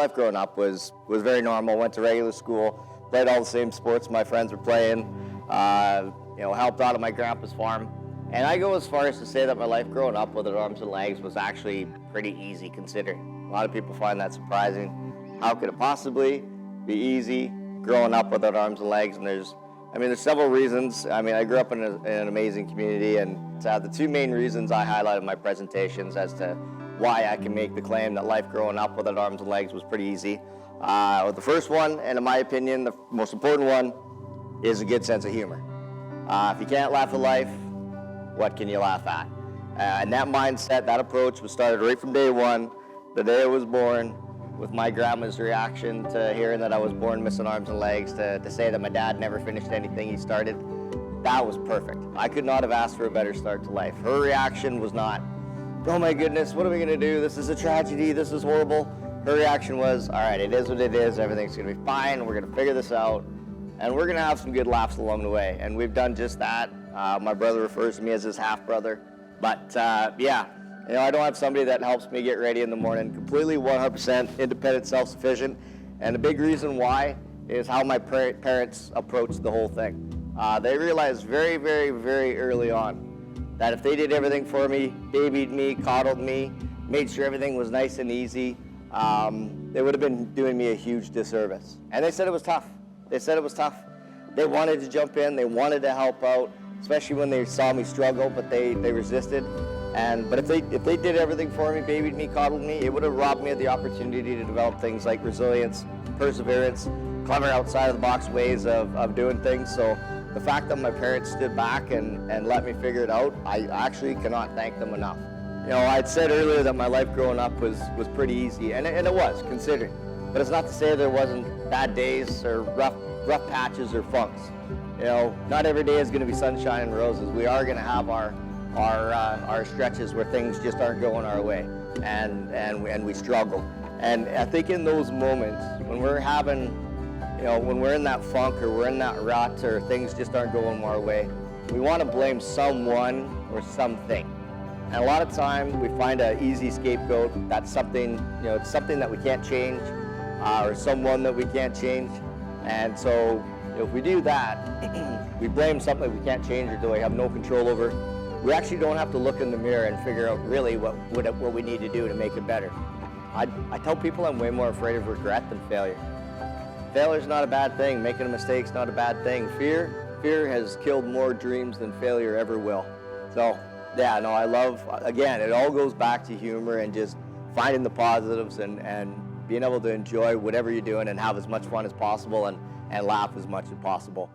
life growing up was very normal. Went to regular school, played all the same sports my friends were playing, helped out at my grandpa's farm. And I go as far as to say that my life growing up without arms and legs was actually pretty easy considering. A lot of people find that surprising. How could it possibly be easy growing up without arms and legs? And there's several reasons. I grew up in an amazing community, and the two main reasons I highlight in my presentations as to why I can make the claim that life growing up without arms and legs was pretty easy. The first one, and in my opinion, the most important one, is a good sense of humor. If you can't laugh at life, what can you laugh at? And that mindset, that approach was started right from day one, the day I was born, with my grandma's reaction to hearing that I was born missing arms and legs, to say that my dad never finished anything he started. That was perfect. I could not have asked for a better start to life. Her reaction was not, oh my goodness, what are we gonna do? This is a tragedy, this is horrible. Her reaction was, all right, it is what it is, everything's gonna be fine, we're gonna figure this out, and we're gonna have some good laughs along the way. And we've done just that. My brother refers to me as his half-brother. But I don't have somebody that helps me get ready in the morning, completely 100% independent, self-sufficient. And the big reason why is how my parents approached the whole thing. They realized very, very, very early on that if they did everything for me, babied me, coddled me, made sure everything was nice and easy, they would have been doing me a huge disservice. And they said it was tough. They wanted to jump in, they wanted to help out, especially when they saw me struggle, but they resisted. But if they did everything for me, babied me, coddled me, it would have robbed me of the opportunity to develop things like resilience, perseverance, clever outside of the box ways of doing things. So the fact that my parents stood back and let me figure it out, I actually cannot thank them enough. I'd said earlier that my life growing up was pretty easy, and it was, considering. But it's not to say there wasn't bad days or rough patches or funks. Not every day is going to be sunshine and roses. We are going to have our stretches where things just aren't going our way, and we struggle. And I think in those moments when we're in that funk, or we're in that rut, or things just aren't going our way, we want to blame someone or something. And a lot of time we find an easy scapegoat. That's something, it's something that we can't change, or someone that we can't change. And so if we do that, we blame something we can't change or do we have no control over. We actually don't have to look in the mirror and figure out really what we need to do to make it better. I tell people I'm way more afraid of regret than failure. Failure's not a bad thing. Making a mistake's not a bad thing. Fear has killed more dreams than failure ever will. So I love, again, it all goes back to humor and just finding the positives and being able to enjoy whatever you're doing and have as much fun as possible and laugh as much as possible.